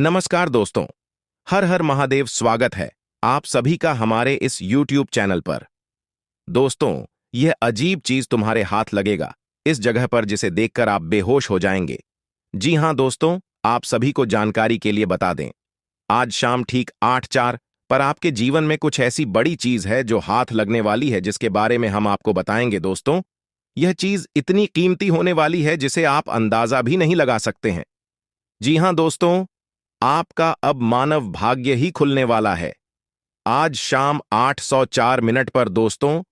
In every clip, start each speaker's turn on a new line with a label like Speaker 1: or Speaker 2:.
Speaker 1: नमस्कार दोस्तों। हर हर महादेव। स्वागत है आप सभी का हमारे इस YouTube चैनल पर। दोस्तों, यह अजीब चीज तुम्हारे हाथ लगेगा इस जगह पर जिसे देखकर आप बेहोश हो जाएंगे। जी हां दोस्तों, आप सभी को जानकारी के लिए बता दें, आज शाम ठीक 8:04 पर आपके जीवन में कुछ ऐसी बड़ी चीज है जो हाथ लगने वाली है, जिसके बारे में हम आपको बताएंगे। दोस्तों, यह चीज इतनी कीमती होने वाली है जिसे आप अंदाजा भी नहीं लगा सकते हैं। जी हां दोस्तों, आपका अब मानव भाग्य ही खुलने वाला है। आज शाम 8:04 पर दोस्तों,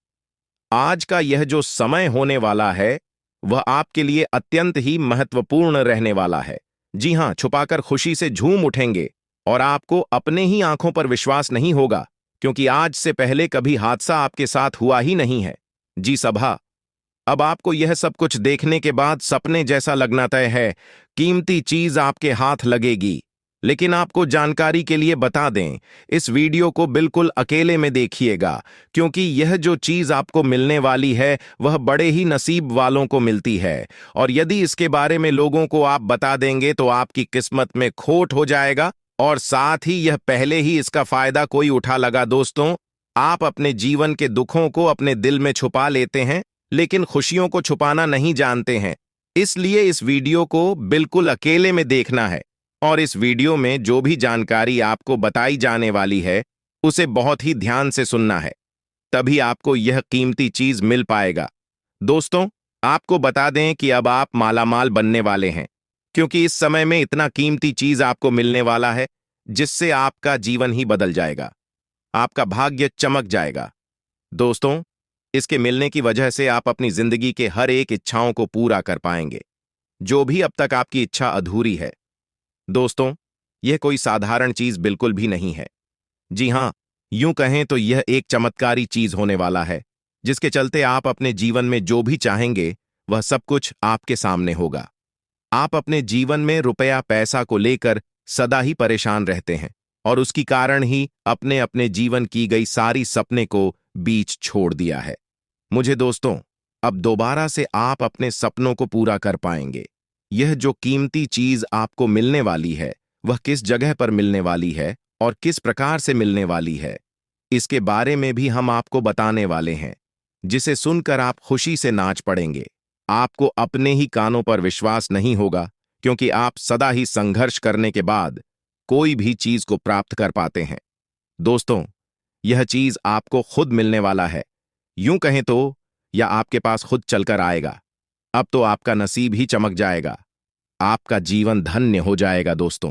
Speaker 1: आज का यह जो समय होने वाला है वह आपके लिए अत्यंत ही महत्वपूर्ण रहने वाला है। जी हां, छुपाकर खुशी से झूम उठेंगे और आपको अपने ही आंखों पर विश्वास नहीं होगा, क्योंकि आज से पहले कभी हादसा आपके साथ हुआ ही नहीं है। जी सभा, अब आपको यह सब कुछ देखने के बाद सपने जैसा लगना तय है। कीमती चीज आपके हाथ लगेगी। लेकिन आपको जानकारी के लिए बता दें, इस वीडियो को बिल्कुल अकेले में देखिएगा, क्योंकि यह जो चीज आपको मिलने वाली है वह बड़े ही नसीब वालों को मिलती है। और यदि इसके बारे में लोगों को आप बता देंगे तो आपकी किस्मत में खोट हो जाएगा, और साथ ही यह पहले ही इसका फायदा कोई उठा लगा। दोस्तों, आप अपने जीवन के दुखों को अपने दिल में छुपा लेते हैं, लेकिन खुशियों को छुपाना नहीं जानते हैं। इसलिए इस वीडियो को बिल्कुल अकेले में देखना है, और इस वीडियो में जो भी जानकारी आपको बताई जाने वाली है उसे बहुत ही ध्यान से सुनना है, तभी आपको यह कीमती चीज मिल पाएगा। दोस्तों, आपको बता दें कि अब आप मालामाल बनने वाले हैं, क्योंकि इस समय में इतना कीमती चीज आपको मिलने वाला है जिससे आपका जीवन ही बदल जाएगा, आपका भाग्य चमक जाएगा। दोस्तों, इसके मिलने की वजह से आप अपनी जिंदगी के हर एक इच्छाओं को पूरा कर पाएंगे, जो भी अब तक आपकी इच्छा अधूरी है। दोस्तों, यह कोई साधारण चीज बिल्कुल भी नहीं है। जी हां, यूं कहें तो यह एक चमत्कारी चीज होने वाला है, जिसके चलते आप अपने जीवन में जो भी चाहेंगे वह सब कुछ आपके सामने होगा। आप अपने जीवन में रुपया पैसा को लेकर सदा ही परेशान रहते हैं, और उसकी कारण ही अपने अपने जीवन की गई सारी सपने को बीच छोड़ दिया है। मुझे दोस्तों, अब दोबारा से आप अपने सपनों को पूरा कर पाएंगे। यह जो कीमती चीज आपको मिलने वाली है वह किस जगह पर मिलने वाली है और किस प्रकार से मिलने वाली है, इसके बारे में भी हम आपको बताने वाले हैं, जिसे सुनकर आप खुशी से नाच पड़ेंगे। आपको अपने ही कानों पर विश्वास नहीं होगा, क्योंकि आप सदा ही संघर्ष करने के बाद कोई भी चीज को प्राप्त कर पाते हैं। दोस्तों, यह चीज आपको खुद मिलने वाला है, यूं कहें तो, या आपके पास खुद चलकर आएगा। अब तो आपका नसीब ही चमक जाएगा, आपका जीवन धन्य हो जाएगा। दोस्तों,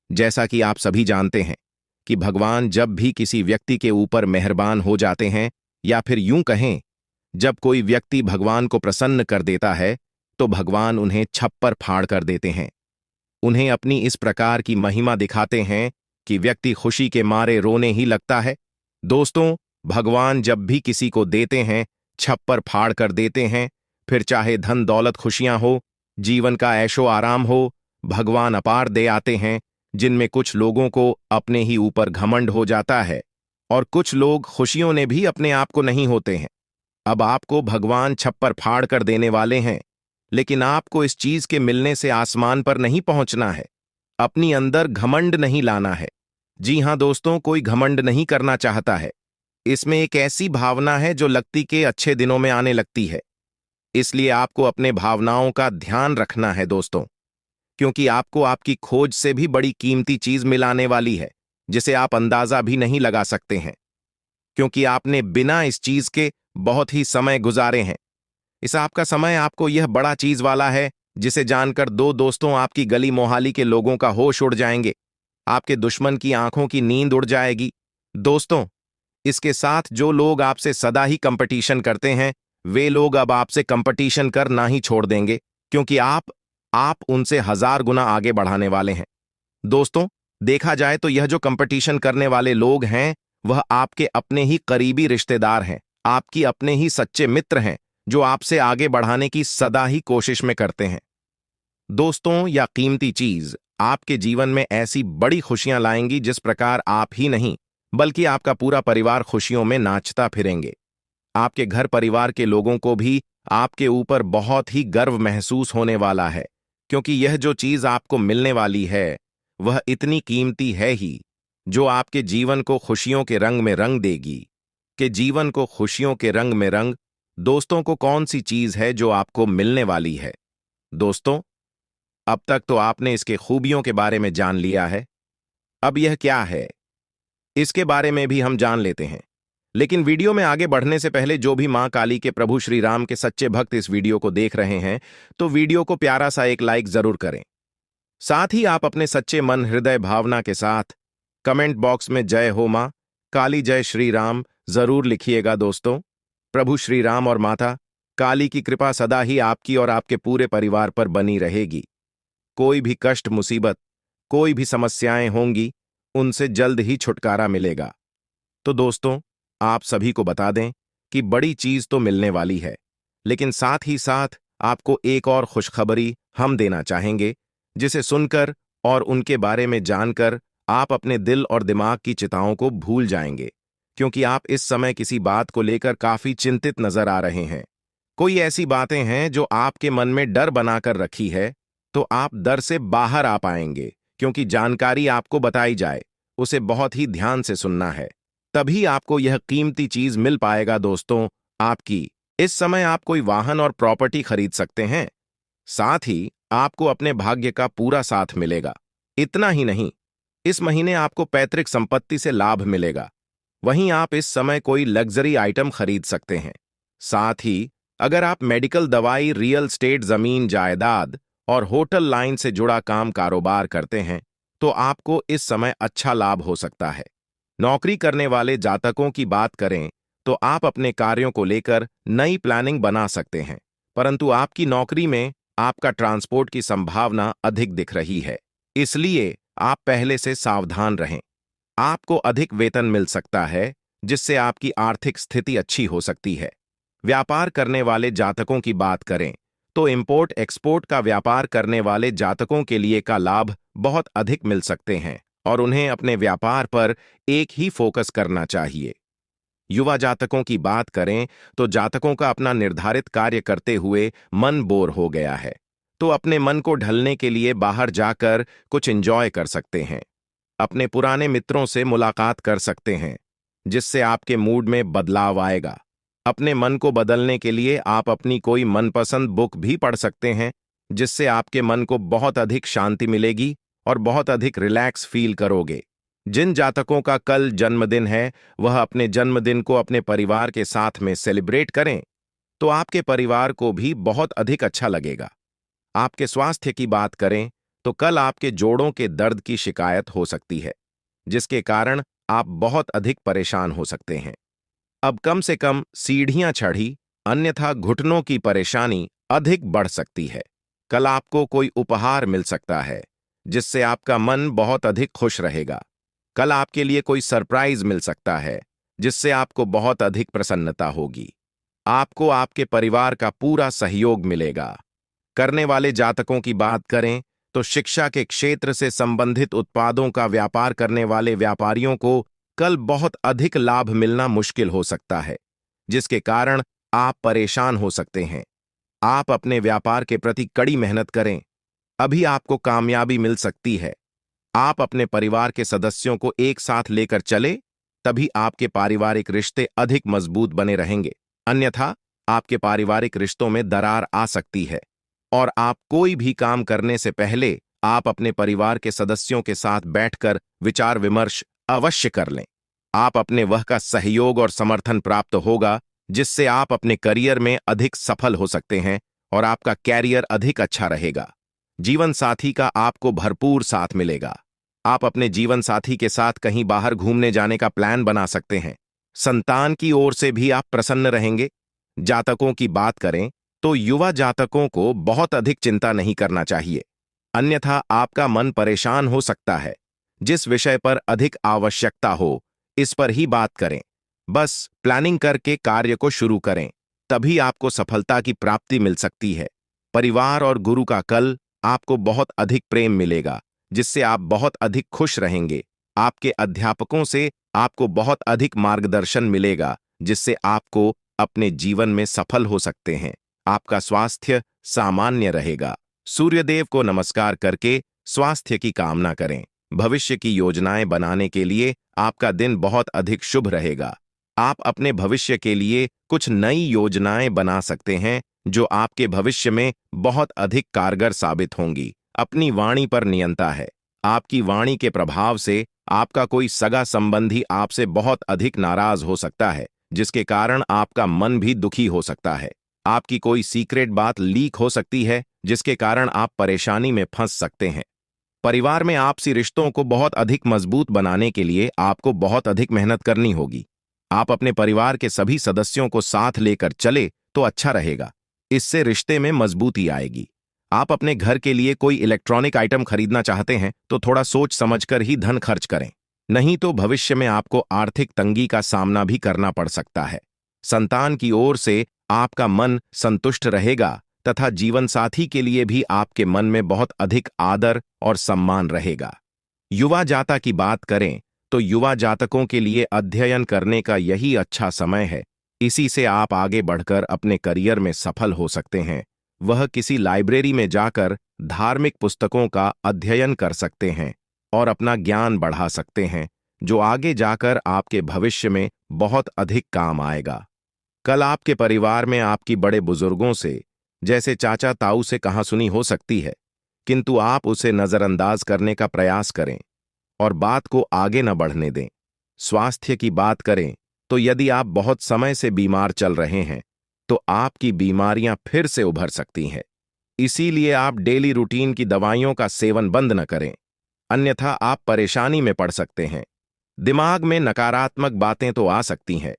Speaker 1: जैसा कि आप सभी जानते हैं कि भगवान जब भी किसी व्यक्ति के ऊपर मेहरबान हो जाते हैं, या फिर यूं कहें, जब कोई व्यक्ति भगवान को प्रसन्न कर देता है तो भगवान उन्हें छप्पर फाड़ कर देते हैं। उन्हें अपनी इस प्रकार की महिमा दिखाते हैं कि व्यक्ति खुशी के मारे रोने ही लगता है। दोस्तों, भगवान जब भी किसी को देते हैं, छप्पर फाड़ कर देते हैं। फिर चाहे धन दौलत खुशियां हो, जीवन का ऐशो आराम हो, भगवान अपार दे आते हैं, जिनमें कुछ लोगों को अपने ही ऊपर घमंड हो जाता है, और कुछ लोग खुशियों ने भी अपने आप को नहीं होते हैं। अब आपको भगवान छप्पर फाड़ कर देने वाले हैं, लेकिन आपको इस चीज के मिलने से आसमान पर नहीं पहुंचना है, अपनी अंदर घमंड नहीं लाना है। जी हां दोस्तों, कोई घमंड नहीं करना चाहता है। इसमें एक ऐसी भावना है जो लगती के अच्छे दिनों में आने लगती है। इसलिए आपको अपने भावनाओं का ध्यान रखना है दोस्तों, क्योंकि आपको आपकी खोज से भी बड़ी कीमती चीज मिलाने वाली है, जिसे आप अंदाजा भी नहीं लगा सकते हैं, क्योंकि आपने बिना इस चीज के बहुत ही समय गुजारे हैं। इस आपका समय आपको यह बड़ा चीज वाला है, जिसे जानकर दो दोस्तों आपकी गली मोहाली के लोगों का होश उड़ जाएंगे, आपके दुश्मन की आंखों की नींद उड़ जाएगी। दोस्तों, इसके साथ जो लोग आपसे सदा ही कंपटीशन करते हैं, वे लोग अब आपसे कंपटीशन करना ही छोड़ देंगे, क्योंकि आप उनसे 1000 गुना आगे बढ़ाने वाले हैं। दोस्तों, देखा जाए तो यह जो कंपटीशन करने वाले लोग हैं वह आपके अपने ही करीबी रिश्तेदार हैं, आपकी अपने ही सच्चे मित्र हैं, जो आपसे आगे बढ़ाने की सदा ही कोशिश में करते हैं। दोस्तों, यह कीमती चीज आपके जीवन में ऐसी बड़ी खुशियां लाएंगी जिस प्रकार आप ही नहीं बल्कि आपका पूरा परिवार खुशियों में नाचता फिरेंगे। आपके घर परिवार के लोगों को भी आपके ऊपर बहुत ही गर्व महसूस होने वाला है, क्योंकि यह जो चीज आपको मिलने वाली है वह इतनी कीमती है ही जो आपके जीवन को खुशियों के रंग में रंग देगी। कि जीवन को खुशियों के रंग में रंग, दोस्तों को कौन सी चीज है जो आपको मिलने वाली है? दोस्तों, अब तक तो आपने इसके खूबियों के बारे में जान लिया है। अब यह क्या है, इसके बारे में भी हम जान लेते हैं। लेकिन वीडियो में आगे बढ़ने से पहले जो भी मां काली के प्रभु श्री राम के सच्चे भक्त इस वीडियो को देख रहे हैं, तो वीडियो को प्यारा सा एक लाइक जरूर करें। साथ ही आप अपने सच्चे मन हृदय भावना के साथ कमेंट बॉक्स में जय हो मां काली, जय श्री राम जरूर लिखिएगा। दोस्तों, प्रभु श्री राम और माता काली की कृपा सदा ही आपकी और आपके पूरे परिवार पर बनी रहेगी। कोई भी कष्ट मुसीबत, कोई भी समस्याएं होंगी, उनसे जल्द ही छुटकारा मिलेगा। तो दोस्तों, आप सभी को बता दें कि बड़ी चीज तो मिलने वाली है, लेकिन साथ ही साथ आपको एक और खुशखबरी हम देना चाहेंगे, जिसे सुनकर और उनके बारे में जानकर आप अपने दिल और दिमाग की चिंताओं को भूल जाएंगे, क्योंकि आप इस समय किसी बात को लेकर काफी चिंतित नजर आ रहे हैं। कोई ऐसी बातें हैं जो आपके मन में डर बनाकर रखी है, तो आप डर से बाहर आ पाएंगे, क्योंकि जानकारी आपको बताई जाए उसे बहुत ही ध्यान से सुनना है, तभी आपको यह कीमती चीज मिल पाएगा। दोस्तों, आपकी इस समय आप कोई वाहन और प्रॉपर्टी खरीद सकते हैं। साथ ही आपको अपने भाग्य का पूरा साथ मिलेगा। इतना ही नहीं, इस महीने आपको पैतृक संपत्ति से लाभ मिलेगा। वहीं आप इस समय कोई लग्जरी आइटम खरीद सकते हैं। साथ ही अगर आप मेडिकल दवाई, रियल स्टेट, जमीन जायदाद और होटल लाइन से जुड़ा काम कारोबार करते हैं, तो आपको इस समय अच्छा लाभ हो सकता है। नौकरी करने वाले जातकों की बात करें तो आप अपने कार्यों को लेकर नई प्लानिंग बना सकते हैं, परंतु आपकी नौकरी में आपका ट्रांसपोर्ट की संभावना अधिक दिख रही है, इसलिए आप पहले से सावधान रहें। आपको अधिक वेतन मिल सकता है, जिससे आपकी आर्थिक स्थिति अच्छी हो सकती है। व्यापार करने वाले जातकों की बात करें तो इंपोर्ट एक्सपोर्ट का व्यापार करने वाले जातकों के लिए का लाभ बहुत अधिक मिल सकते हैं और उन्हें अपने व्यापार पर एक ही फोकस करना चाहिए। युवा जातकों की बात करें तो जातकों का अपना निर्धारित कार्य करते हुए मन बोर हो गया है, तो अपने मन को ढलने के लिए बाहर जाकर कुछ एंजॉय कर सकते हैं। अपने पुराने मित्रों से मुलाकात कर सकते हैं, जिससे आपके मूड में बदलाव आएगा। अपने मन को बदलने के लिए आप अपनी कोई मनपसंद बुक भी पढ़ सकते हैं, जिससे आपके मन को बहुत अधिक शांति मिलेगी और बहुत अधिक रिलैक्स फील करोगे। जिन जातकों का कल जन्मदिन है, वह अपने जन्मदिन को अपने परिवार के साथ में सेलिब्रेट करें, तो आपके परिवार को भी बहुत अधिक अच्छा लगेगा। आपके स्वास्थ्य की बात करें तो कल आपके जोड़ों के दर्द की शिकायत हो सकती है, जिसके कारण आप बहुत अधिक परेशान हो सकते हैं। अब कम से कम सीढ़ियां चढ़ी, अन्यथा घुटनों की परेशानी अधिक बढ़ सकती है। कल आपको कोई उपहार मिल सकता है, जिससे आपका मन बहुत अधिक खुश रहेगा। कल आपके लिए कोई सरप्राइज मिल सकता है, जिससे आपको बहुत अधिक प्रसन्नता होगी। आपको आपके परिवार का पूरा सहयोग मिलेगा। करने वाले जातकों की बात करें तो शिक्षा के क्षेत्र से संबंधित उत्पादों का व्यापार करने वाले व्यापारियों को कल बहुत अधिक लाभ मिलना मुश्किल हो सकता है, जिसके कारण आप परेशान हो सकते हैं। आप अपने व्यापार के प्रति कड़ी मेहनत करें, अभी आपको कामयाबी मिल सकती है। आप अपने परिवार के सदस्यों को एक साथ लेकर चले, तभी आपके पारिवारिक रिश्ते अधिक मजबूत बने रहेंगे, अन्यथा आपके पारिवारिक रिश्तों में दरार आ सकती है। और आप कोई भी काम करने से पहले आप अपने परिवार के सदस्यों के साथ बैठकर विचार विमर्श अवश्य कर लें। आप अपने वह का सहयोग और समर्थन प्राप्त होगा, जिससे आप अपने करियर में अधिक सफल हो सकते हैं और आपका कैरियर अधिक अच्छा रहेगा। जीवन साथी का आपको भरपूर साथ मिलेगा। आप अपने जीवन साथी के साथ कहीं बाहर घूमने जाने का प्लान बना सकते हैं। संतान की ओर से भी आप प्रसन्न रहेंगे। जातकों की बात करें तो युवा जातकों को बहुत अधिक चिंता नहीं करना चाहिए, अन्यथा आपका मन परेशान हो सकता है। जिस विषय पर अधिक आवश्यकता हो, इस पर ही बात करें। बस प्लानिंग करके कार्य को शुरू करें, तभी आपको सफलता की प्राप्ति मिल सकती है। परिवार और गुरु का कल आपको बहुत अधिक प्रेम मिलेगा, जिससे आप बहुत अधिक खुश रहेंगे। आपके अध्यापकों से आपको बहुत अधिक मार्गदर्शन मिलेगा, जिससे आपको अपने जीवन में सफल हो सकते हैं। आपका स्वास्थ्य सामान्य रहेगा। सूर्यदेव को नमस्कार करके स्वास्थ्य की कामना करें। भविष्य की योजनाएं बनाने के लिए आपका दिन बहुत अधिक शुभ रहेगा। आप अपने भविष्य के लिए कुछ नई योजनाएं बना सकते हैं जो आपके भविष्य में बहुत अधिक कारगर साबित होंगी। अपनी वाणी पर नियंत्रण है। आपकी वाणी के प्रभाव से आपका कोई सगा संबंधी आपसे बहुत अधिक नाराज हो सकता है, जिसके कारण आपका मन भी दुखी हो सकता है। आपकी कोई सीक्रेट बात लीक हो सकती है, जिसके कारण आप परेशानी में फंस सकते हैं। परिवार में आपसी रिश्तों को बहुत अधिक मजबूत बनाने के लिए आपको बहुत अधिक मेहनत करनी होगी। आप अपने परिवार के सभी सदस्यों को साथ लेकर चले तो अच्छा रहेगा। इससे रिश्ते में मजबूती आएगी। आप अपने घर के लिए कोई इलेक्ट्रॉनिक आइटम खरीदना चाहते हैं तो थोड़ा सोच समझकर ही धन खर्च करें, नहीं तो भविष्य में आपको आर्थिक तंगी का सामना भी करना पड़ सकता है। संतान की ओर से आपका मन संतुष्ट रहेगा तथा जीवन साथी के लिए भी आपके मन में बहुत अधिक आदर और सम्मान रहेगा। युवा जाता की बात करें तो युवा जातकों के लिए अध्ययन करने का यही अच्छा समय है। इसी से आप आगे बढ़कर अपने करियर में सफल हो सकते हैं। वह किसी लाइब्रेरी में जाकर धार्मिक पुस्तकों का अध्ययन कर सकते हैं और अपना ज्ञान बढ़ा सकते हैं, जो आगे जाकर आपके भविष्य में बहुत अधिक काम आएगा। कल आपके परिवार में आपकी बड़े बुजुर्गों से, जैसे चाचा ताऊ से कहासुनी हो सकती है, किंतु आप उसे नजरअंदाज करने का प्रयास करें और बात को आगे न बढ़ने दें। स्वास्थ्य की बात करें तो यदि आप बहुत समय से बीमार चल रहे हैं तो आपकी बीमारियां फिर से उभर सकती हैं। इसीलिए आप डेली रूटीन की दवाइयों का सेवन बंद न करें, अन्यथा आप परेशानी में पड़ सकते हैं। दिमाग में नकारात्मक बातें तो आ सकती हैं,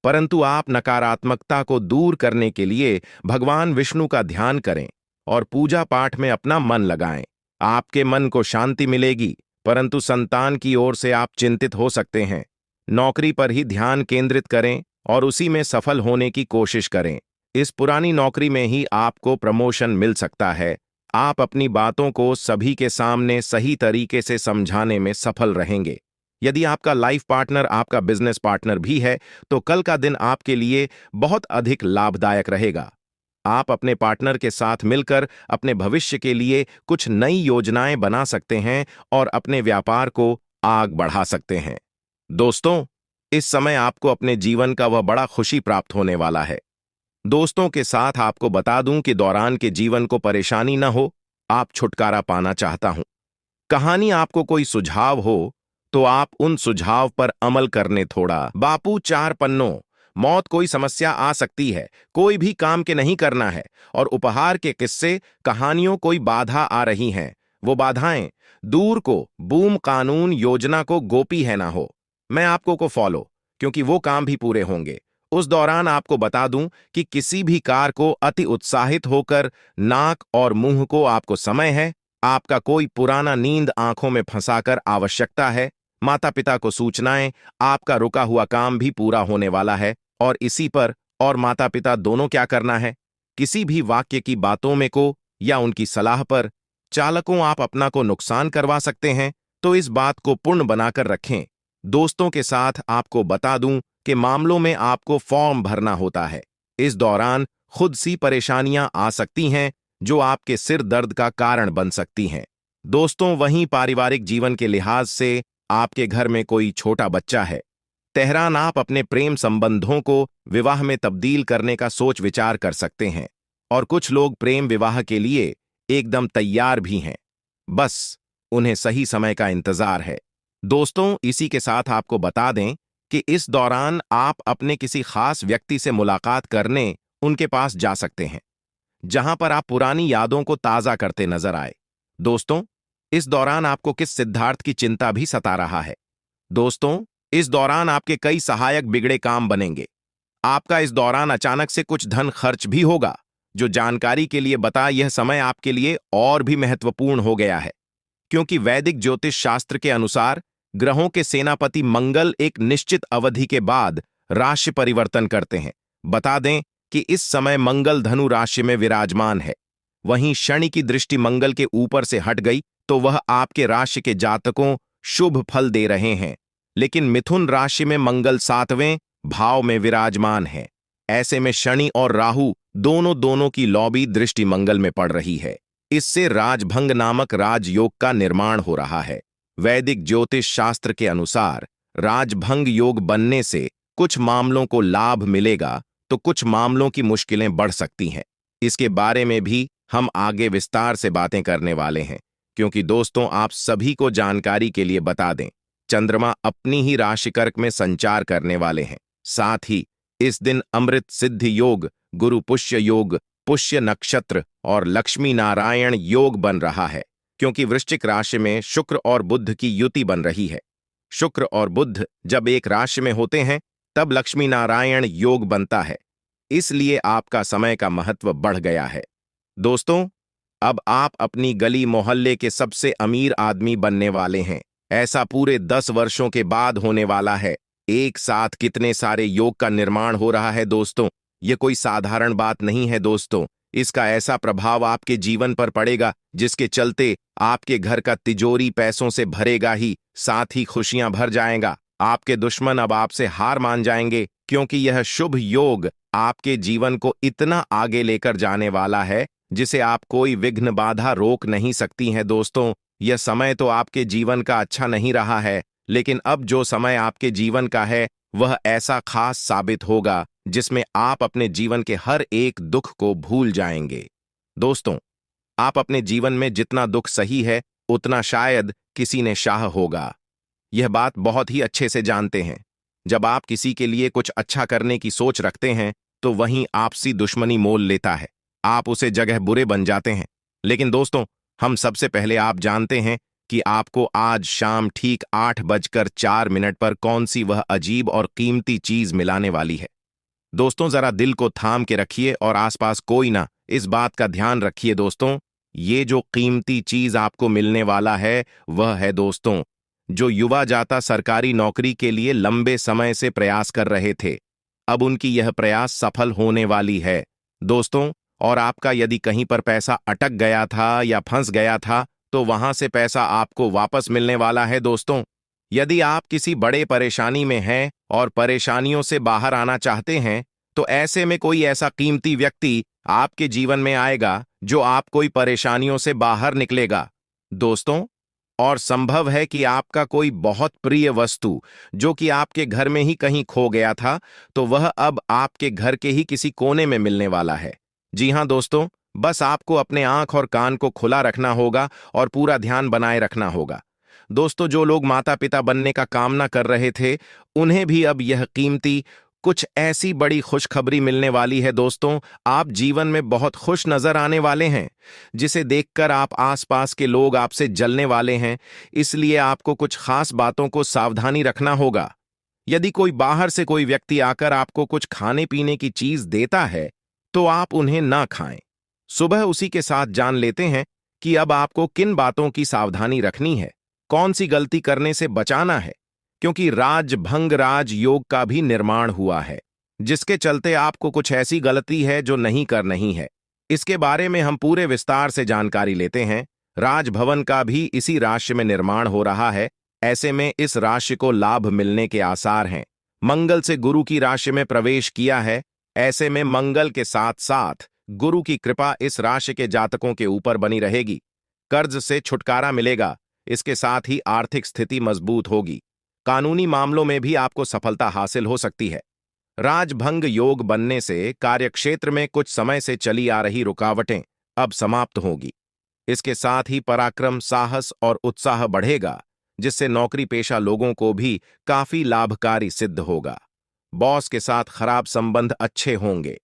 Speaker 1: परंतु आप नकारात्मकता को दूर करने के लिए भगवान विष्णु का ध्यान करें और पूजा पाठ में अपना मन लगाएं। आपके मन को शांति मिलेगी, परंतु संतान की ओर से आप चिंतित हो सकते हैं। नौकरी पर ही ध्यान केंद्रित करें और उसी में सफल होने की कोशिश करें। इस पुरानी नौकरी में ही आपको प्रमोशन मिल सकता है। आप अपनी बातों को सभी के सामने सही तरीके से समझाने में सफल रहेंगे। यदि आपका लाइफ पार्टनर आपका बिजनेस पार्टनर भी है तो कल का दिन आपके लिए बहुत अधिक लाभदायक रहेगा। आप अपने पार्टनर के साथ मिलकर अपने भविष्य के लिए कुछ नई योजनाएं बना सकते हैं और अपने व्यापार को आग बढ़ा सकते हैं। दोस्तों, इस समय आपको अपने जीवन का वह बड़ा खुशी प्राप्त होने वाला है। दोस्तों के साथ आपको बता दूं कि दौरान के जीवन को परेशानी न हो, आप छुटकारा पाना चाहता हूं। कहानी आपको कोई सुझाव हो तो आप उन सुझाव पर अमल करने थोड़ा। बापू 4 पन्नों। मौत कोई समस्या आ सकती है, कोई भी काम के नहीं करना है, और उपहार के किस्से कहानियों कोई बाधा आ रही हैं। वो बाधाएं दूर को, बूम कानून योजना को गोपी है ना हो। मैं आपको को फॉलो, क्योंकि वो काम भी पूरे होंगे। उस दौरान आपको बता दूं कि किसी भी कार को अति उत्साहित होकर नाक और मुंह को आपको समय है। आपका कोई पुराना नींद आंखों में फंसाकर आवश्यकता है। माता पिता को सूचनाएं, आपका रुका हुआ काम भी पूरा होने वाला है। और इसी पर और माता पिता दोनों क्या करना है, किसी भी वाक्य की बातों में को या उनकी सलाह पर चालकों आप अपना को नुकसान करवा सकते हैं, तो इस बात को पूर्ण बनाकर रखें। दोस्तों के साथ आपको बता दूं कि मामलों में आपको फॉर्म भरना होता है। इस दौरान खुद सी परेशानियां आ सकती हैं जो आपके सिर दर्द का कारण बन सकती हैं। दोस्तों, वहीं पारिवारिक जीवन के लिहाज से आपके घर में कोई छोटा बच्चा है। तेहरान आप अपने प्रेम संबंधों को विवाह में तब्दील करने का सोच विचार कर सकते हैं और कुछ लोग प्रेम विवाह के लिए एकदम तैयार भी हैं। बस उन्हें सही समय का इंतजार है। दोस्तों, इसी के साथ आपको बता दें कि इस दौरान आप अपने किसी खास व्यक्ति से मुलाकात करने उनके पास जा सकते हैं, जहां पर आप पुरानी यादों को ताजा करते नजर आए। दोस्तों, इस दौरान आपको किस सिद्धार्थ की चिंता भी सता रहा है। दोस्तों, इस दौरान आपके कई सहायक बिगड़े काम बनेंगे। आपका इस दौरान अचानक से कुछ धन खर्च भी होगा। जो जानकारी के लिए बता, यह समय आपके लिए और भी महत्वपूर्ण हो गया है, क्योंकि वैदिक ज्योतिष शास्त्र के अनुसार ग्रहों के सेनापति मंगल एक निश्चित अवधि के बाद राशि परिवर्तन करते हैं। बता दें कि इस समय मंगल धनु राशि में विराजमान है। वहीं शनि की दृष्टि मंगल के ऊपर से हट गई तो वह आपके राशि के जातकों शुभ फल दे रहे हैं। लेकिन मिथुन राशि में मंगल 7वें भाव में विराजमान है। ऐसे में शनि और राहु दोनों की लौबी दृष्टि मंगल में पड़ रही है। इससे राजभंग नामक राजयोग का निर्माण हो रहा है। वैदिक ज्योतिष शास्त्र के अनुसार राजभंग योग बनने से कुछ मामलों को लाभ मिलेगा तो कुछ मामलों की मुश्किलें बढ़ सकती हैं। इसके बारे में भी हम आगे विस्तार से बातें करने वाले हैं, क्योंकि दोस्तों आप सभी को जानकारी के लिए बता दें, चंद्रमा अपनी ही राशि कर्क में संचार करने वाले हैं। साथ ही इस दिन अमृत सिद्धि योग, गुरु पुष्य योग, पुष्य नक्षत्र और लक्ष्मी नारायण योग बन रहा है, क्योंकि वृश्चिक राशि में शुक्र और बुध की युति बन रही है। शुक्र और बुध जब एक राशि में होते हैं तब लक्ष्मी नारायण योग बनता है, इसलिए आपका समय का महत्व बढ़ गया है। दोस्तों, अब आप अपनी गली मोहल्ले के सबसे अमीर आदमी बनने वाले हैं। ऐसा पूरे 10 वर्षों के बाद होने वाला है। एक साथ कितने सारे योग का निर्माण हो रहा है दोस्तों, ये कोई साधारण बात नहीं है दोस्तों। इसका ऐसा प्रभाव आपके जीवन पर पड़ेगा जिसके चलते आपके घर का तिजोरी पैसों से भरेगा ही, साथ ही खुशियां भर जाएगा। आपके दुश्मन अब आपसे हार मान जाएंगे, क्योंकि यह शुभ योग आपके जीवन को इतना आगे लेकर जाने वाला है जिसे आप कोई विघ्न बाधा रोक नहीं सकती हैं दोस्तों। यह समय तो आपके जीवन का अच्छा नहीं रहा है, लेकिन अब जो समय आपके जीवन का है वह ऐसा खास साबित होगा जिसमें आप अपने जीवन के हर एक दुख को भूल जाएंगे। दोस्तों, आप अपने जीवन में जितना दुख सही है उतना शायद किसी ने शाह होगा। यह बात बहुत ही अच्छे से जानते हैं। जब आप किसी के लिए कुछ अच्छा करने की सोच रखते हैं तो वहीं आपसी दुश्मनी मोल लेता है, आप उसे जगह बुरे बन जाते हैं। लेकिन दोस्तों, हम सबसे पहले आप जानते हैं कि आपको आज शाम ठीक 8:04 पर कौन सी वह अजीब और कीमती चीज मिलाने वाली है। दोस्तों, जरा दिल को थाम के रखिए और आसपास कोई ना, इस बात का ध्यान रखिए दोस्तों। ये जो कीमती चीज आपको मिलने वाला है वह है दोस्तों, जो युवा जाता सरकारी नौकरी के लिए लंबे समय से प्रयास कर रहे थे, अब उनकी यह प्रयास सफल होने वाली है दोस्तों। और आपका यदि कहीं पर पैसा अटक गया था या फंस गया था तो वहां से पैसा आपको वापस मिलने वाला है दोस्तों। यदि आप किसी बड़े परेशानी में हैं और परेशानियों से बाहर आना चाहते हैं तो ऐसे में कोई ऐसा कीमती व्यक्ति आपके जीवन में आएगा जो आप कोई परेशानियों से बाहर निकलेगा दोस्तों। और संभव है कि आपका कोई बहुत प्रिय वस्तु जो कि आपके घर में ही कहीं खो गया था तो वह अब आपके घर के ही किसी कोने में मिलने वाला है। जी हां दोस्तों, बस आपको अपने आंख और कान को खुला रखना होगा और पूरा ध्यान बनाए रखना होगा। दोस्तों, जो लोग माता पिता बनने का कामना कर रहे थे उन्हें भी अब यह कीमती कुछ ऐसी बड़ी खुशखबरी मिलने वाली है दोस्तों। आप जीवन में बहुत खुश नजर आने वाले हैं, जिसे देखकर आप आसपास के लोग आपसे जलने वाले हैं। इसलिए आपको कुछ खास बातों को सावधानी रखना होगा। यदि कोई बाहर से कोई व्यक्ति आकर आपको कुछ खाने पीने की चीज देता है तो आप उन्हें ना खाएं। सुबह उसी के साथ जान लेते हैं कि अब आपको किन बातों की सावधानी रखनी है, कौन सी गलती करने से बचाना है, क्योंकि राजभंग राज योग का भी निर्माण हुआ है, जिसके चलते आपको कुछ ऐसी गलती है जो नहीं करनी है। इसके बारे में हम पूरे विस्तार से जानकारी लेते हैं। राजभवन का भी इसी राशि में निर्माण हो रहा है, ऐसे में इस राशि को लाभ मिलने के आसार हैं। मंगल से गुरु की राशि में प्रवेश किया है, ऐसे में मंगल के साथ साथ गुरु की कृपा इस राशि के जातकों के ऊपर बनी रहेगी। कर्ज से छुटकारा मिलेगा, इसके साथ ही आर्थिक स्थिति मजबूत होगी। कानूनी मामलों में भी आपको सफलता हासिल हो सकती है। राजभंग योग बनने से कार्यक्षेत्र में कुछ समय से चली आ रही रुकावटें अब समाप्त होगी। इसके साथ ही पराक्रम, साहस और उत्साह बढ़ेगा, जिससे नौकरी पेशा लोगों को भी काफी लाभकारी सिद्ध होगा। बॉस के साथ खराब संबंध अच्छे होंगे।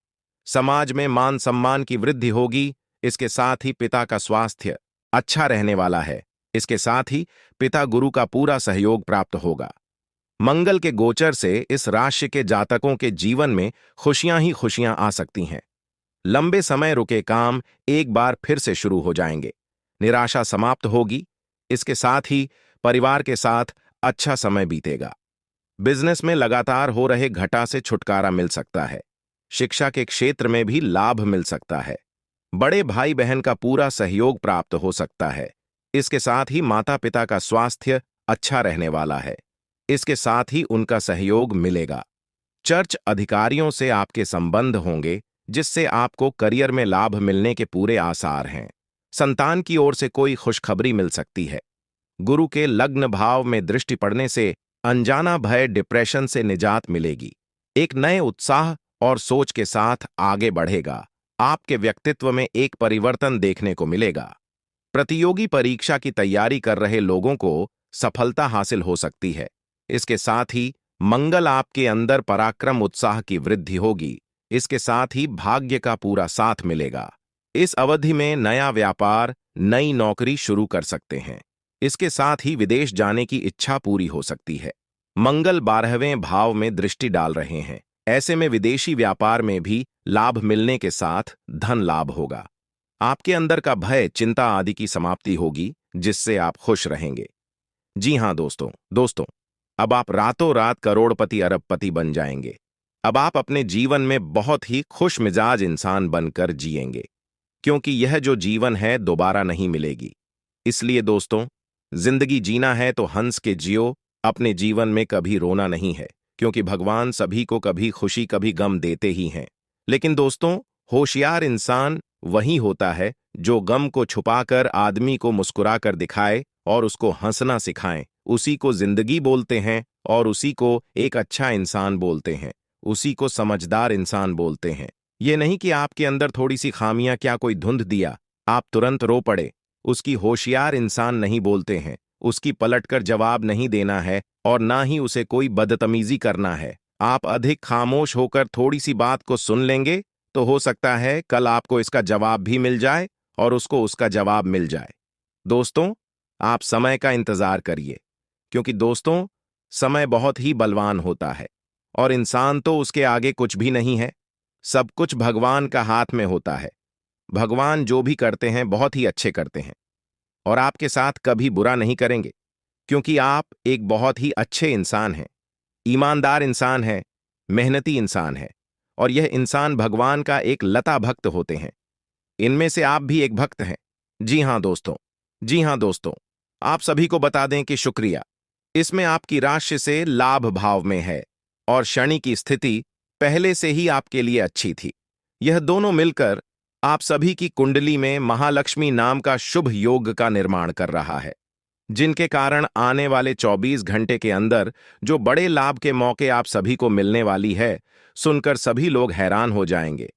Speaker 1: समाज में मान सम्मान की वृद्धि होगी। इसके साथ ही पिता का स्वास्थ्य अच्छा रहने वाला है। इसके साथ ही पिता गुरु का पूरा सहयोग प्राप्त होगा। मंगल के गोचर से इस राशि के जातकों के जीवन में खुशियां ही खुशियां आ सकती हैं। लंबे समय रुके काम एक बार फिर से शुरू हो जाएंगे। निराशा समाप्त होगी। इसके साथ ही परिवार के साथ अच्छा समय बीतेगा। बिजनेस में लगातार हो रहे घाटा से छुटकारा मिल सकता है। शिक्षा के क्षेत्र में भी लाभ मिल सकता है। बड़े भाई बहन का पूरा सहयोग प्राप्त हो सकता है। इसके साथ ही माता पिता का स्वास्थ्य अच्छा रहने वाला है। इसके साथ ही उनका सहयोग मिलेगा। चर्च अधिकारियों से आपके संबंध होंगे, जिससे आपको करियर में लाभ मिलने के पूरे आसार हैं। संतान की ओर से कोई खुशखबरी मिल सकती है। गुरु के लग्न भाव में दृष्टि पड़ने से अनजाना भय डिप्रेशन से निजात मिलेगी। एक नए उत्साह और सोच के साथ आगे बढ़ेगा। आपके व्यक्तित्व में एक परिवर्तन देखने को मिलेगा। प्रतियोगी परीक्षा की तैयारी कर रहे लोगों को सफलता हासिल हो सकती है। इसके साथ ही मंगल आपके अंदर पराक्रम उत्साह की वृद्धि होगी। इसके साथ ही भाग्य का पूरा साथ मिलेगा। इस अवधि में नया व्यापार, नई नौकरी शुरू कर सकते हैं। इसके साथ ही विदेश जाने की इच्छा पूरी हो सकती है। मंगल 12वें भाव में दृष्टि डाल रहे हैं। ऐसे में विदेशी व्यापार में भी लाभ मिलने के साथ धन लाभ होगा। आपके अंदर का भय, चिंता आदि की समाप्ति होगी, जिससे आप खुश रहेंगे। जी हां दोस्तों, अब आप रातों रात करोड़पति अरबपति बन जाएंगे। अब आप अपने जीवन में बहुत ही खुश मिजाज इंसान बनकर जिएंगे, क्योंकि यह जो जीवन है दोबारा नहीं मिलेगी। इसलिए दोस्तों, जिंदगी जीना है तो हंस के जियो। अपने जीवन में कभी रोना नहीं है, क्योंकि भगवान सभी को कभी खुशी कभी गम देते ही हैं। लेकिन दोस्तों, होशियार इंसान वही होता है जो गम को छुपाकर आदमी को मुस्कुराकर दिखाए और उसको हंसना सिखाए। उसी को जिंदगी बोलते हैं और उसी को एक अच्छा इंसान बोलते हैं। उसी को समझदार इंसान बोलते हैं। ये नहीं कि आपके अंदर थोड़ी सी खामियां क्या कोई धुंध दिया, आप तुरंत रो पड़े। उसकी होशियार इंसान नहीं बोलते हैं। उसकी पलटकर जवाब नहीं देना है और ना ही उसे कोई बदतमीजी करना है। आप अधिक खामोश होकर थोड़ी सी बात को सुन लेंगे तो हो सकता है कल आपको इसका जवाब भी मिल जाए और उसको उसका जवाब मिल जाए। दोस्तों, आप समय का इंतजार करिए, क्योंकि दोस्तों, समय बहुत ही बलवान होता है और इंसान तो उसके आगे कुछ भी नहीं है। सब कुछ भगवान का हाथ में होता है। भगवान जो भी करते हैं बहुत ही अच्छे करते हैं और आपके साथ कभी बुरा नहीं करेंगे, क्योंकि आप एक बहुत ही अच्छे इंसान हैं, ईमानदार इंसान हैं, मेहनती इंसान हैं और यह इंसान भगवान का एक लता भक्त होते हैं। इनमें से आप भी एक भक्त हैं। जी हां दोस्तों, आप सभी को बता दें कि शुक्रिया। इसमें आपकी राशि से लाभ भाव में है और शनि की स्थिति पहले से ही आपके लिए अच्छी थी। यह दोनों मिलकर आप सभी की कुंडली में महालक्ष्मी नाम का शुभ योग का निर्माण कर रहा है, जिनके कारण आने वाले 24 घंटे के अंदर जो बड़े लाभ के मौके आप सभी को मिलने वाली है, सुनकर सभी लोग हैरान हो जाएंगे।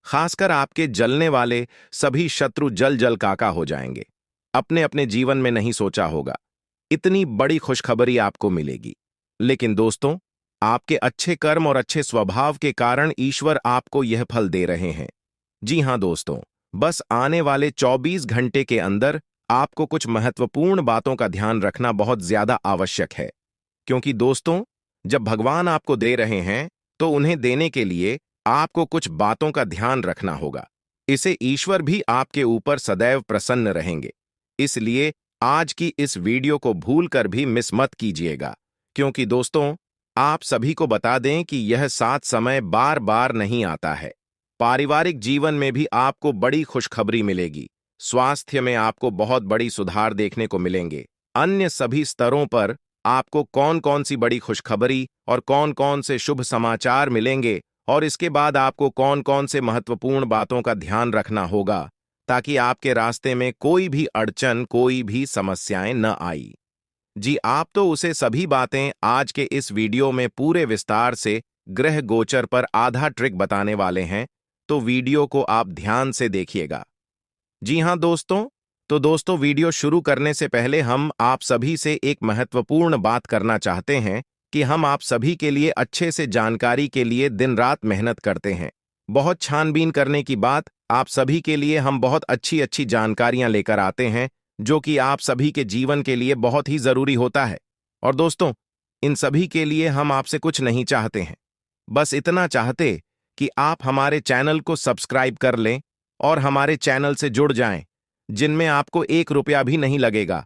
Speaker 1: खासकर आपके जलने वाले सभी शत्रु जल जल काका हो जाएंगे। अपने अपने जीवन में नहीं सोचा होगा इतनी बड़ी खुशखबरी आपको मिलेगी। लेकिन दोस्तों, आपके अच्छे कर्म और अच्छे स्वभाव के कारण ईश्वर आपको यह फल दे रहे हैं। जी हां दोस्तों, बस आने वाले 24 घंटे के अंदर आपको कुछ महत्वपूर्ण बातों का ध्यान रखना बहुत ज्यादा आवश्यक है, क्योंकि दोस्तों, जब भगवान आपको दे रहे हैं तो उन्हें देने के लिए आपको कुछ बातों का ध्यान रखना होगा। इसे ईश्वर भी आपके ऊपर सदैव प्रसन्न रहेंगे। इसलिए आज की इस वीडियो को भूलकर भी मिस मत कीजिएगा, क्योंकि दोस्तों, आप सभी को बता दें कि यह साथ समय बार बार नहीं आता है। पारिवारिक जीवन में भी आपको बड़ी खुशखबरी मिलेगी। स्वास्थ्य में आपको बहुत बड़ी सुधार देखने को मिलेंगे। अन्य सभी स्तरों पर आपको कौन कौन सी बड़ी खुशखबरी और कौन कौन से शुभ समाचार मिलेंगे और इसके बाद आपको कौन कौन से महत्वपूर्ण बातों का ध्यान रखना होगा, ताकि आपके रास्ते में कोई भी अड़चन, कोई भी समस्याएं न आई। जी, आप तो उसे सभी बातें आज के इस वीडियो में पूरे विस्तार से ग्रह गोचर पर आधा ट्रिक बताने वाले हैं, तो वीडियो को आप ध्यान से देखिएगा। जी हां दोस्तों, तो दोस्तों, वीडियो शुरू करने से पहले हम आप सभी से एक महत्वपूर्ण बात करना चाहते हैं कि हम आप सभी के लिए अच्छे से जानकारी के लिए दिन रात मेहनत करते हैं। बहुत छानबीन करने की बात, आप सभी के लिए हम बहुत अच्छी अच्छी जानकारियां लेकर आते हैं, जो कि आप सभी के जीवन के लिए बहुत ही जरूरी होता है। और दोस्तों, इन सभी के लिए हम आपसे कुछ नहीं चाहते हैं, बस इतना चाहते कि आप हमारे चैनल को सब्सक्राइब कर लें और हमारे चैनल से जुड़ जाएं, जिनमें आपको 1 रुपया भी नहीं लगेगा।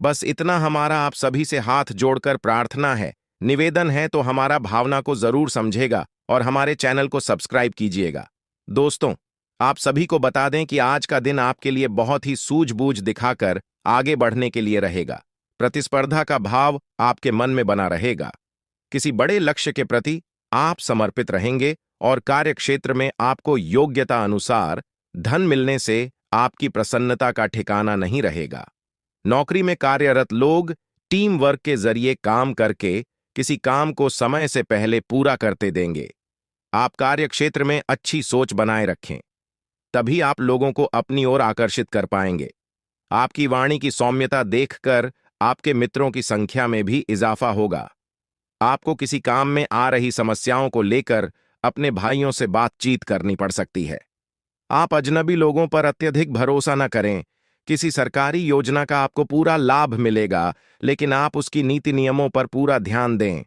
Speaker 1: बस इतना हमारा आप सभी से हाथ जोड़कर प्रार्थना है, निवेदन है, तो हमारा भावना को जरूर समझेगा और हमारे चैनल को सब्सक्राइब कीजिएगा। दोस्तों, आप सभी को बता दें कि आज का दिन आपके लिए बहुत ही सूझबूझ दिखाकर आगे बढ़ने के लिए रहेगा। प्रतिस्पर्धा का भाव आपके मन में बना रहेगा। किसी बड़े लक्ष्य के प्रति आप समर्पित रहेंगे और कार्यक्षेत्र में आपको योग्यता अनुसार धन मिलने से आपकी प्रसन्नता का ठिकाना नहीं रहेगा। नौकरी में कार्यरत लोग टीम वर्क के जरिए काम करके किसी काम को समय से पहले पूरा करते देंगे। आप कार्य क्षेत्र में अच्छी सोच बनाए रखें, तभी आप लोगों को अपनी ओर आकर्षित कर पाएंगे। आपकी वाणी की सौम्यता देखकर आपके मित्रों की संख्या में भी इजाफा होगा। आपको किसी काम में आ रही समस्याओं को लेकर अपने भाइयों से बातचीत करनी पड़ सकती है। आप अजनबी लोगों पर अत्यधिक भरोसा न करें। किसी सरकारी योजना का आपको पूरा लाभ मिलेगा, लेकिन आप उसकी नीति नियमों पर पूरा ध्यान दें।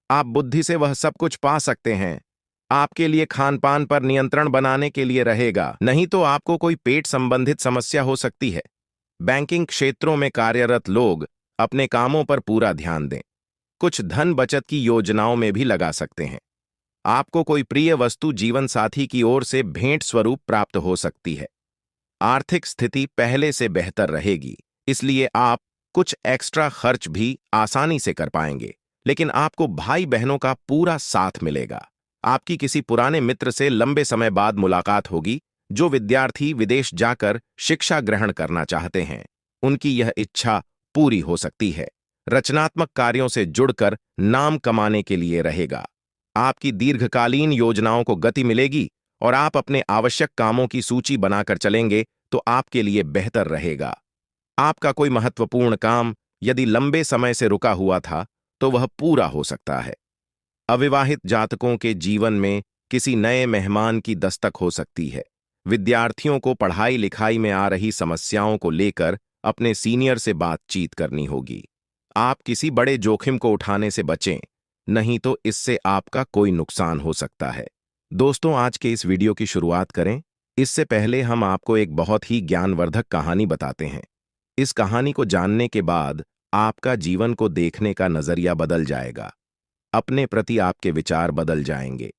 Speaker 1: आप बुद्धि से वह सब कुछ पा सकते हैं। आपके लिए खान पान पर नियंत्रण बनाने के लिए रहेगा, नहीं तो आपको कोई पेट संबंधित समस्या हो सकती है। बैंकिंग क्षेत्रों में कार्यरत लोग अपने कामों पर पूरा ध्यान दें। कुछ धन बचत की योजनाओं में भी लगा सकते हैं। आपको कोई प्रिय वस्तु जीवन साथी की ओर से भेंट स्वरूप प्राप्त हो सकती है। आर्थिक स्थिति पहले से बेहतर रहेगी, इसलिए आप कुछ एक्स्ट्रा खर्च भी आसानी से कर पाएंगे, लेकिन आपको भाई बहनों का पूरा साथ मिलेगा। आपकी किसी पुराने मित्र से लंबे समय बाद मुलाकात होगी, जो विद्यार्थी विदेश जाकर शिक्षा ग्रहण करना चाहते हैं। उनकी यह इच्छा पूरी हो सकती है। रचनात्मक कार्यों से जुड़कर नाम कमाने के लिए रहेगा। आपकी दीर्घकालीन योजनाओं को गति मिलेगी और आप अपने आवश्यक कामों की सूची बनाकर चलेंगे तो आपके लिए बेहतर रहेगा। आपका कोई महत्वपूर्ण काम यदि लंबे समय से रुका हुआ था तो वह पूरा हो सकता है। अविवाहित जातकों के जीवन में किसी नए मेहमान की दस्तक हो सकती है। विद्यार्थियों को पढ़ाई लिखाई में आ रही समस्याओं को लेकर अपने सीनियर से बातचीत करनी होगी। आप किसी बड़े जोखिम को उठाने से बचें, नहीं तो इससे आपका कोई नुकसान हो सकता है। दोस्तों, आज के इस वीडियो की शुरुआत करें इससे पहले हम आपको एक बहुत ही ज्ञानवर्धक कहानी बताते हैं। इस कहानी को जानने के बाद आपका जीवन को देखने का नजरिया बदल जाएगा। अपने प्रति आपके विचार बदल जाएंगे।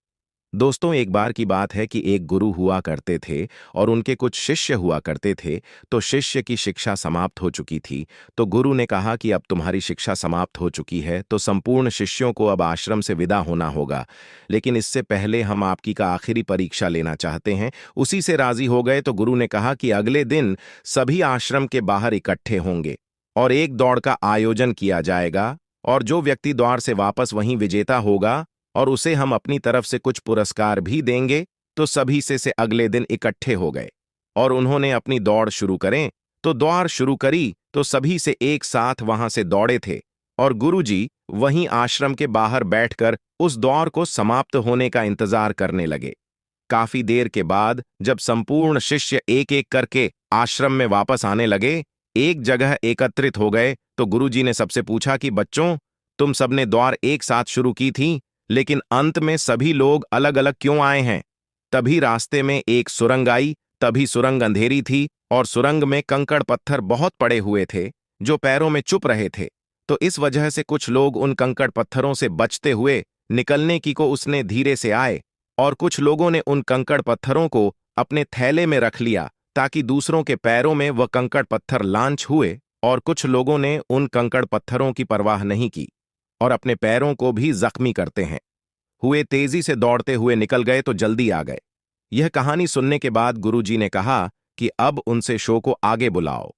Speaker 1: दोस्तों, एक बार की बात है कि एक गुरु हुआ करते थे और उनके कुछ शिष्य हुआ करते थे। तो शिष्य की शिक्षा समाप्त हो चुकी थी, तो गुरु ने कहा कि अब तुम्हारी शिक्षा समाप्त हो चुकी है, तो संपूर्ण शिष्यों को अब आश्रम से विदा होना होगा। लेकिन इससे पहले हम आपकी का आखिरी परीक्षा लेना चाहते हैं। उसी से राजी हो गए तो गुरु ने कहा कि अगले दिन सभी आश्रम के बाहर इकट्ठे होंगे और एक दौड़ का आयोजन किया जाएगा, और जो व्यक्ति द्वार से वापस वहीं विजेता होगा और उसे हम अपनी तरफ से कुछ पुरस्कार भी देंगे। तो सभी से अगले दिन इकट्ठे हो गए और उन्होंने अपनी दौड़ शुरू करें। तो दौड़ शुरू करी तो सभी से एक साथ वहां से दौड़े थे और गुरुजी वहीं आश्रम के बाहर बैठकर उस दौड़ को समाप्त होने का इंतजार करने लगे। काफी देर के बाद जब संपूर्ण शिष्य एक एक करके आश्रम में वापस आने लगे, एक जगह एकत्रित हो गए, तो गुरुजी ने सबसे पूछा कि बच्चों, तुम सबने दौड़ एक साथ शुरू की थी, लेकिन अंत में सभी लोग अलग अलग क्यों आए हैं? तभी रास्ते में एक सुरंग आई। तभी सुरंग अंधेरी थी और सुरंग में कंकड़ पत्थर बहुत पड़े हुए थे जो पैरों में चुप रहे थे। तो इस वजह से कुछ लोग उन कंकड़ पत्थरों से बचते हुए निकलने की को उसने धीरे से आए, और कुछ लोगों ने उन कंकड़ पत्थरों को अपने थैले में रख लिया ताकि दूसरों के पैरों में वह कंकड़ पत्थर लांच हुए, और कुछ लोगों ने उन कंकड़ पत्थरों की परवाह नहीं की और अपने पैरों को भी जख्मी करते हैं हुए तेजी से दौड़ते हुए निकल गए तो जल्दी आ गए। यह कहानी सुनने के बाद गुरुजी ने कहा कि अब उनसे शो को आगे बुलाओ।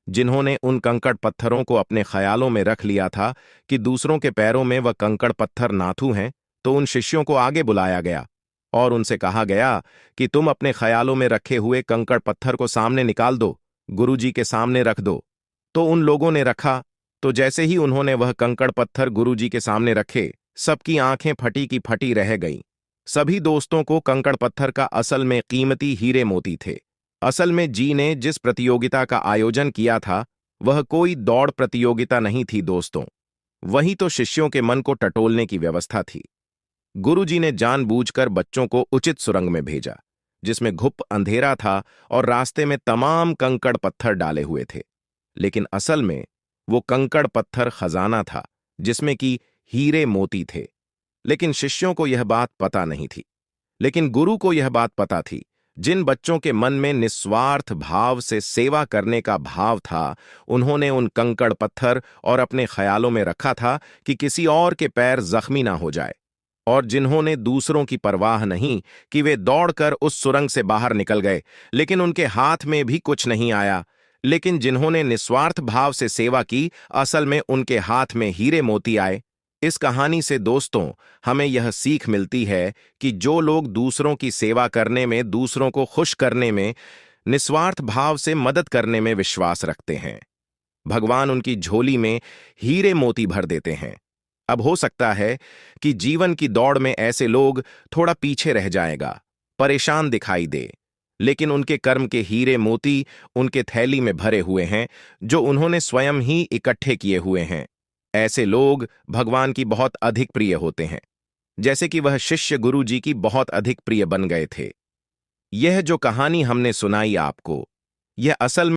Speaker 1: जिन्होंने उन कंकड़ पत्थरों को अपने ख्यालों में रख लिया था कि दूसरों के पैरों में वह कंकड़ पत्थर नाथू हैं, तो उन शिष्यों को आगे बुलाया गया और उनसे कहा गया कि तुम अपने ख्यालों में रखे हुए कंकड़ पत्थर को सामने निकाल दो, गुरुजी के सामने रख दो। तो उन लोगों ने रखा। तो जैसे ही उन्होंने वह कंकड़ पत्थर गुरुजी के सामने रखे, सबकी आंखें फटी की फटी रह गईं। सभी दोस्तों को कंकड़ पत्थर का असल में कीमती हीरे मोती थे। असल में जी ने जिस प्रतियोगिता का आयोजन किया था वह कोई दौड़ प्रतियोगिता नहीं थी दोस्तों, वही तो शिष्यों के मन को टटोलने की व्यवस्था थी। गुरुजी ने जानबूझकर बच्चों को उचित सुरंग में भेजा जिसमें घुप अंधेरा था और रास्ते में तमाम कंकड़ पत्थर डाले हुए थे, लेकिन असल में वो कंकड़ पत्थर खजाना था जिसमें कि हीरे मोती थे। लेकिन शिष्यों को यह बात पता नहीं थी, लेकिन गुरु को यह बात पता थी। जिन बच्चों के मन में निस्वार्थ भाव से सेवा करने का भाव था, उन्होंने उन कंकड़ पत्थर और अपने ख्यालों में रखा था कि किसी और के पैर जख्मी ना हो जाए, और जिन्होंने दूसरों की परवाह नहीं कि वे दौड़कर उस सुरंग से बाहर निकल गए, लेकिन उनके हाथ में भी कुछ नहीं आया। लेकिन जिन्होंने निस्वार्थ भाव से सेवा की, असल में उनके हाथ में हीरे मोती आए। इस कहानी से दोस्तों, हमें यह सीख मिलती है कि जो लोग दूसरों की सेवा करने में, दूसरों को खुश करने में, निस्वार्थ भाव से मदद करने में विश्वास रखते हैं, भगवान उनकी झोली में हीरे मोती भर देते हैं। अब हो सकता है कि जीवन की दौड़ में ऐसे लोग थोड़ा पीछे रह जाएगा, परेशान दिखाई दे, लेकिन उनके कर्म के हीरे मोती उनके थैली में भरे हुए हैं, जो उन्होंने स्वयं ही इकट्ठे किए हुए हैं। ऐसे लोग भगवान की बहुत अधिक प्रिय होते हैं, जैसे कि वह शिष्य गुरु जी की बहुत अधिक प्रिय बन गए थे। यह जो कहानी हमने सुनाई आपको, यह असल में